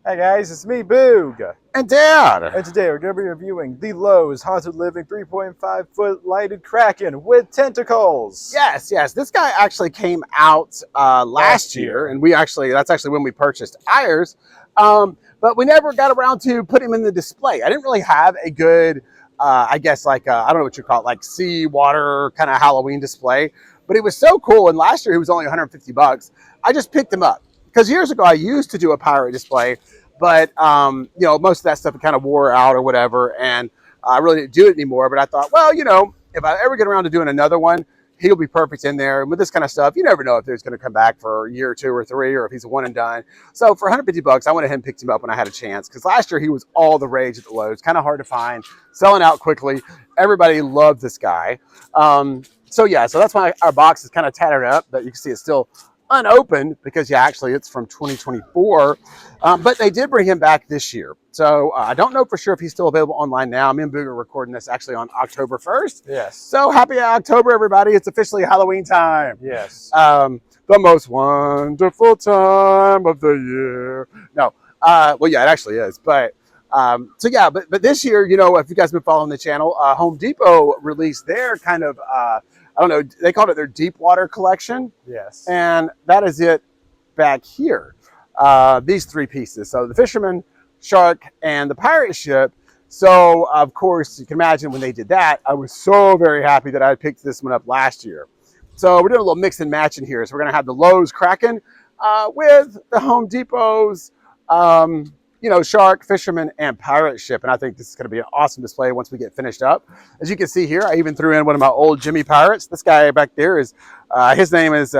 Hi guys, it's me, Boog. And Dad. And today we're going to be reviewing the Lowe's Haunted Living 3.5-foot Lighted Kraken with Tentacles. Yes. This guy actually came out last year, and that's actually when we purchased ours. But we never got around to putting him in the display. I didn't really have a good, I guess, I don't know what you call it, like sea water kind of Halloween display. But he was so cool, and last year he was only 150 bucks. I just picked him up because years ago I used to do a pirate display. But, most of that stuff kind of wore out or whatever. And I really didn't do it anymore. But I thought, well, if I ever get around to doing another one, he'll be perfect in there. And with this kind of stuff, you never know if he's going to come back for a year or two or three, or if he's a one and done. So for 150 bucks, I went ahead and picked him up when I had a chance. Because last year he was all the rage at the Lowe's. Kind of hard to find, selling out quickly. Everybody loved this guy. So that's why our box is kind of tattered up. But you can see it's still unopened because actually it's from 2024, but they did bring him back this year. So I don't know for sure if he's still available online now. Me and Boog are recording this actually on October 1st. Yes. So happy October, everybody. It's officially Halloween time. Yes. The most wonderful time of the year. No, it actually is. But but this year, if you guys have been following the channel, Home Depot released their kind of, I don't know, they called it their deep water collection. Yes. And that is it back here. These three pieces. So the Fisherman, Shark, and the pirate ship. So, of course, you can imagine when they did that, I was so very happy that I picked this one up last year. So we're doing a little mix and match in here. So we're going to have the Lowe's Kraken with the Home Depot's Shark, Fisherman, and pirate ship. And I think this is going to be an awesome display once we get finished up. As you can see here, I even threw in one of my old Jimmy pirates. This guy back there is, his name is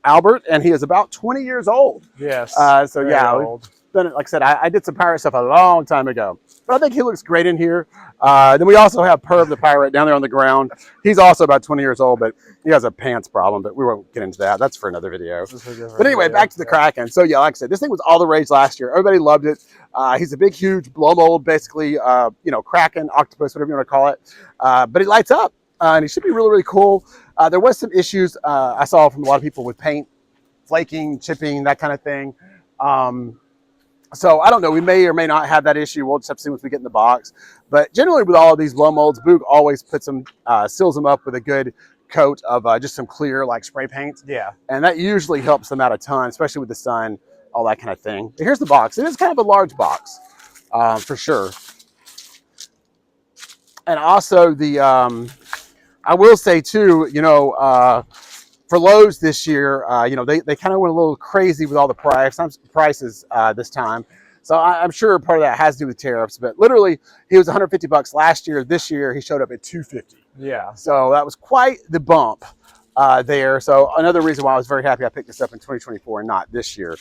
Albert, and he is about 20 years old. Yes. Old. Like I said, I did some pirate stuff a long time ago. But I think he looks great in here. Then we also have Perv the pirate down there on the ground. He's also about 20 years old, but he has a pants problem, but we won't get into that. That's for another video. But anyway, back to the Kraken. So like I said, this thing was all the rage last year. Everybody loved it. He's a big, huge blow mold, basically, Kraken, octopus, whatever you want to call it. But he lights up, and he should be really, really cool. There was some issues I saw from a lot of people with paint, flaking, chipping, that kind of thing. So I don't know, we may or may not have that issue. We'll just have to see once we get in the box. But generally with all of these blow molds, Boog always puts them, seals them up with a good coat of just some clear like spray paint. Yeah. And that usually helps them out a ton, especially with the sun, all that kind of thing. But here's the box. It is kind of a large box, for sure. And also the, I will say too, for Lowe's this year, they kind of went a little crazy with all the prices this time. So I'm sure part of that has to do with tariffs, but literally he was 150 bucks last year. This year he showed up at 250. Yeah. So that was quite the bump there. So another reason why I was very happy I picked this up in 2024 and not this year.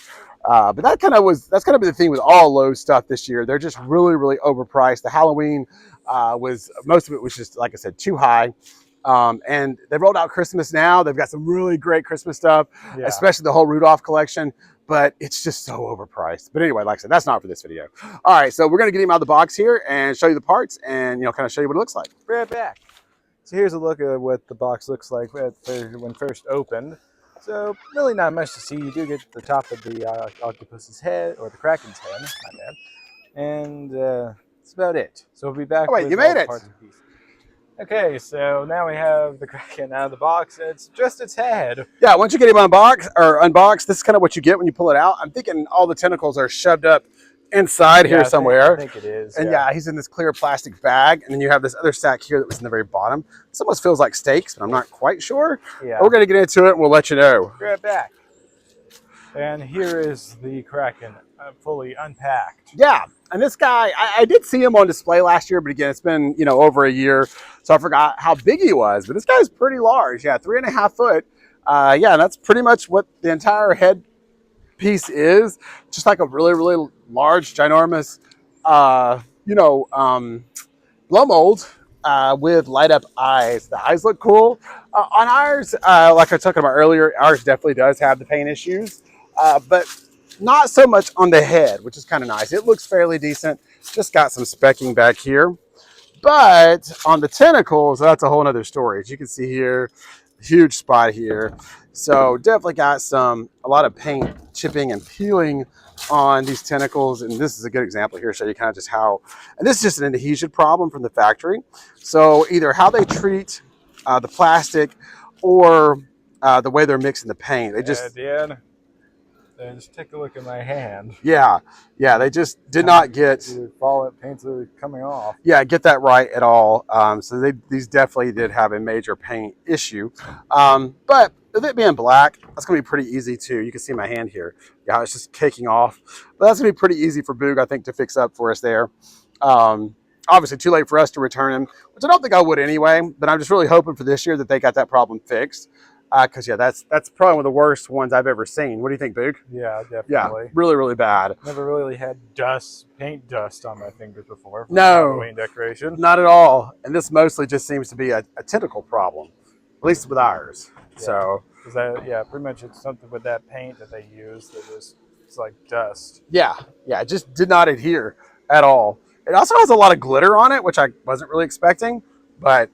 But that's kind of the thing with all Lowe's stuff this year. They're just really, really overpriced. The Halloween most of it was just, like I said, too high. And they rolled out Christmas now. They've got some really great Christmas stuff, especially the whole Rudolph collection, but it's just so overpriced. But anyway, like I said, that's not for this video. All right, so we're going to get him out of the box here and show you the parts and, kind of show you what it looks like. Be right back. So here's a look at what the box looks like when first opened. So really not much to see. You do get the top of the octopus's head, or the Kraken's head, my bad. And that's about it. So we'll be back. Oh, wait, you made it. Okay, so now we have the Kraken out of the box. It's just its head. Yeah, once you get him unboxed, this is kind of what you get when you pull it out. I'm thinking all the tentacles are shoved up inside here somewhere. I think it is. And he's in this clear plastic bag. And then you have this other sack here that was in the very bottom. This almost feels like steaks, but I'm not quite sure. Yeah. But we're going to get into it and we'll let you know. Be right back. And here is the Kraken fully unpacked. Yeah. And this guy, I did see him on display last year, but again, it's been, over a year. So I forgot how big he was, but this guy's pretty large. Yeah, 3.5 foot. And that's pretty much what the entire head piece is. Just like a really, really large, ginormous, blow mold with light up eyes. The eyes look cool. On ours, like I was talking about earlier, ours definitely does have the paint issues, but not so much on the head, which is kind of nice. It looks fairly decent. Just got some specking back here. But on the tentacles, that's a whole nother story. As you can see here, huge spot here. So definitely got a lot of paint chipping and peeling on these tentacles. And this is a good example here to show you kind of just how, and this is just an adhesion problem from the factory. So either how they treat the plastic or the way they're mixing the paint. They just, Dan, just take a look at my hand. yeah, they just did not get paint's literally coming off. Yeah, get that right at all. So these definitely did have a major paint issue. But with it being black, that's going to be pretty easy too. You can see my hand here. Yeah, it's just caking off. But that's going to be pretty easy for Boog, I think, to fix up for us there. Obviously, too late for us to return him, which I don't think I would anyway. But I'm just really hoping for this year that they got that problem fixed. Because, yeah, that's probably one of the worst ones I've ever seen. What do you think, Boog? Yeah, definitely. Yeah, really, really bad. Never really had paint dust on my fingers before. No. Halloween decoration. Not at all. And this mostly just seems to be a tentacle problem, at least with ours. Yeah. So, pretty much it's something with that paint that they use that it's like dust. Yeah, it just did not adhere at all. It also has a lot of glitter on it, which I wasn't really expecting, but...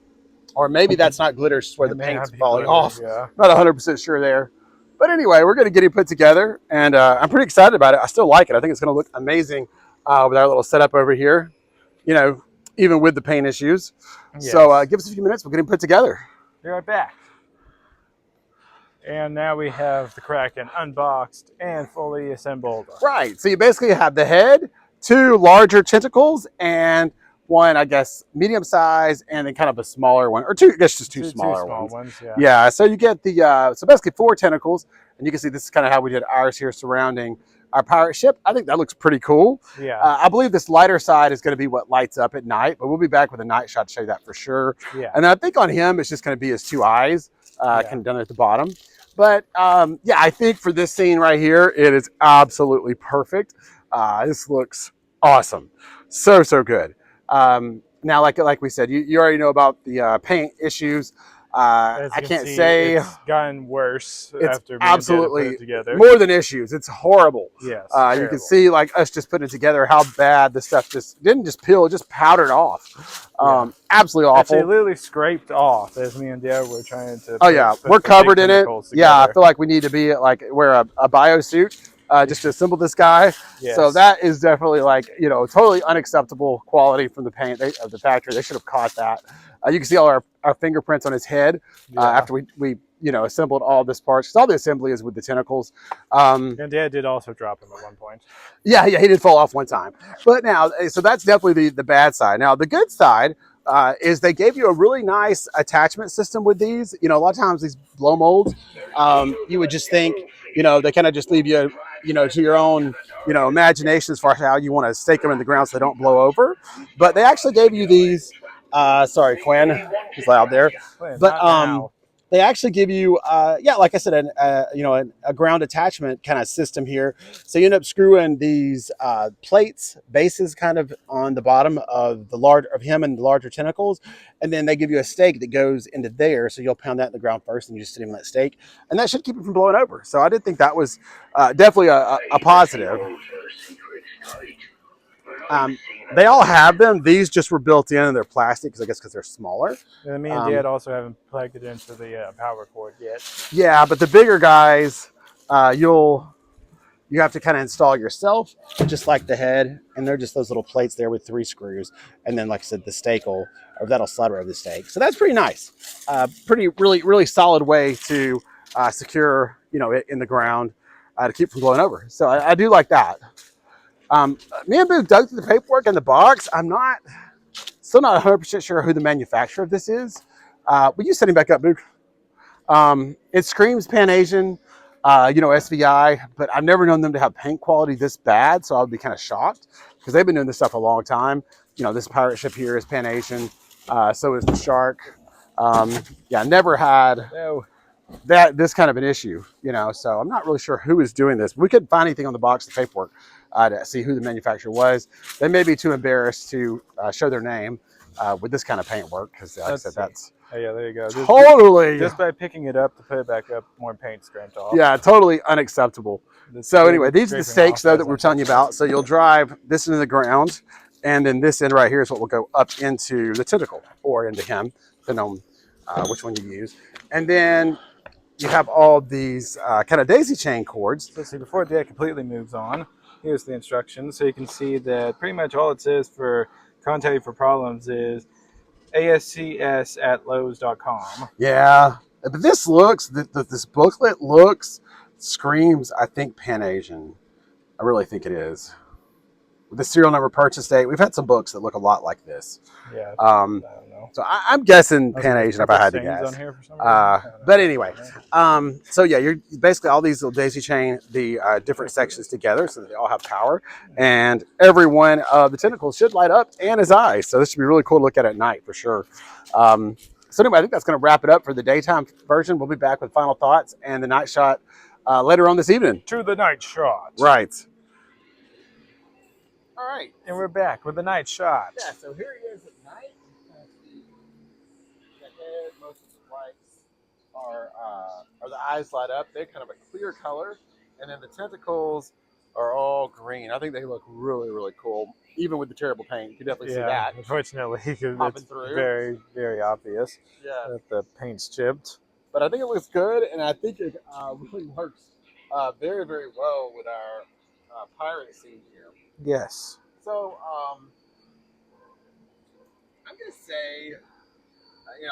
Or maybe that's not glitter, it's where the paint's falling off. Yeah. Not 100% sure there. But anyway, we're going to get it put together, and I'm pretty excited about it. I still like it. I think it's going to look amazing with our little setup over here, you know, even with the paint issues. Yes. So give us a few minutes. We'll get it put together. Be right back. And now we have the Kraken unboxed and fully assembled. Right. So you basically have the head, 2 larger tentacles, and one, I guess, medium size, and then kind of a smaller one, or 2, I guess just two smaller ones. Yeah. So you get the, so basically 4 tentacles, and you can see this is kind of how we did ours here surrounding our pirate ship. I think that looks pretty cool. Yeah. I believe this lighter side is going to be what lights up at night, but we'll be back with a night shot to show you that for sure. Yeah. And then I think on him, it's just going to be his 2 eyes, kind of done at the bottom. But yeah, I think for this scene right here, it is absolutely perfect. This looks awesome. So good. Now, like we said, you already know about the paint issues. I can't say it's gotten worse after being absolutely put it together. More than issues. It's horrible. Yes. You can see like us just putting it together how bad the stuff just didn't just peel, it just powdered off. Absolutely awful. Actually, literally scraped off as me and Dad were trying to. We're covered in it. Yeah, I feel like we need to be like wear a biosuit. Just to assemble this guy. Yes. So that is definitely like, you know, totally unacceptable quality from the paint of the factory. They should have caught that. You can see all our fingerprints on his head after we you know, assembled all this parts. Because all the assembly is with the tentacles. And Dad did also drop him at one point. Yeah, he did fall off one time. But now, so that's definitely the bad side. Now, the good side is they gave you a really nice attachment system with these. You know, a lot of times these blow molds, you would just think, you know, they kind of just leave you, you know, to your own, you know, imagination as far as how you want to stake them in the ground so they don't blow over. But they actually gave you these, sorry, Quinn, he's loud there. But they actually give you, like I said, you know, a ground attachment kind of system here. So you end up screwing these plates, bases kind of on the bottom of him and the larger tentacles. And then they give you a stake that goes into there. So you'll pound that in the ground first and you just sit him on that stake. And that should keep it from blowing over. So I did think that was definitely a positive. They all have them. These just were built in and they're plastic because they're smaller. And me and Dad also haven't plugged it into the power cord yet. Yeah, but the bigger guys, you have to kind of install yourself, just like the head. And they're just those little plates there with 3 screws. And then, like I said, the stake that'll slide right over the stake. So that's pretty nice. Really solid way to secure, you know, it in the ground to keep from blowing over. So I do like that. Me and Boog dug through the paperwork in the box. I'm still not 100% sure who the manufacturer of this is. Will you set him back up, Boog? It screams Pan-Asian, you know, SVI, but I've never known them to have paint quality this bad, so I would be kind of shocked because they've been doing this stuff a long time. You know, this pirate ship here is Pan-Asian, so is the Shark. Yeah, never had this kind of an issue, you know, so I'm not really sure who is doing this. We couldn't find anything on the box of paperwork to see who the manufacturer was. They may be too embarrassed to show their name with this kind of paint work because like I said, that's yeah, there you go. Just by picking it up to put it back up, more paint scraped off. Yeah, totally unacceptable. So anyway, these are the stakes though that we're telling you about. So you'll drive this into the ground, and then this end right here is what will go up into the tentacle or into him, depending which one you use. And then you have all these kind of daisy chain cords. So see, before Dad completely moves on, here's the instructions. So you can see that pretty much all it says for contact you for problems is ascs@lowes.com. Yeah, but this looks, this booklet screams, I think, Pan-Asian. I really think it is. With the serial number purchase date, we've had some books that look a lot like this. Yeah, I Um, don't know. so I'm guessing Also, there's Pan-Asian if purple I had to stains guess. on here for some reason. I don't know. But anyway, so yeah, you're basically all these little daisy chain the different sections together so that they all have power, and every one of the tentacles should light up and his eyes. So this should be really cool to look at night for sure. So anyway, I think that's going to wrap it up for the daytime version. We'll be back with final thoughts and the night shot later on this evening. To the night shot. Right. All right. And we're back with the night shot. Yeah, so here he is at night. You can see the head, most of the lights are the eyes light up. They're kind of a clear color. And then the tentacles are all green. I think they look really, really cool. Even with the terrible paint, you can definitely see that. Unfortunately, because Popping it's through. very, very obvious Yeah. that the paint's chipped. But I think it looks good, and I think it really works very, very well with our pirate scene here. Yes. So, I'm going to say,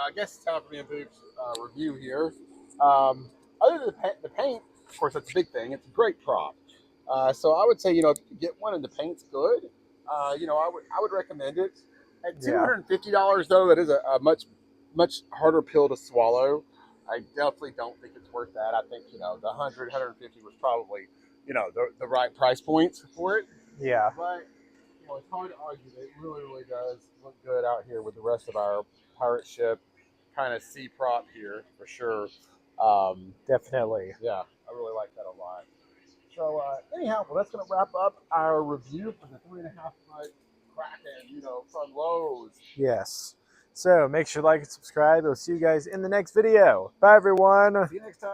I guess it's time for me and Boog's review here. Other than the paint, of course, that's a big thing. It's a great prop. So I would say, if you get one and the paint's good, I would recommend it. At $250, though, that is a much, much harder pill to swallow. I definitely don't think it's worth that. I think, the 150 was probably, the right price point for it. Yeah. But, it's hard to argue that it really, really does look good out here with the rest of our pirate ship kind of sea prop here for sure. Definitely. Yeah, I really like that a lot. So anyhow, well, that's going to wrap up our review for the 3.5-foot Kraken, from Lowe's. Yes. So make sure to like and subscribe. We'll see you guys in the next video. Bye, everyone. See you next time.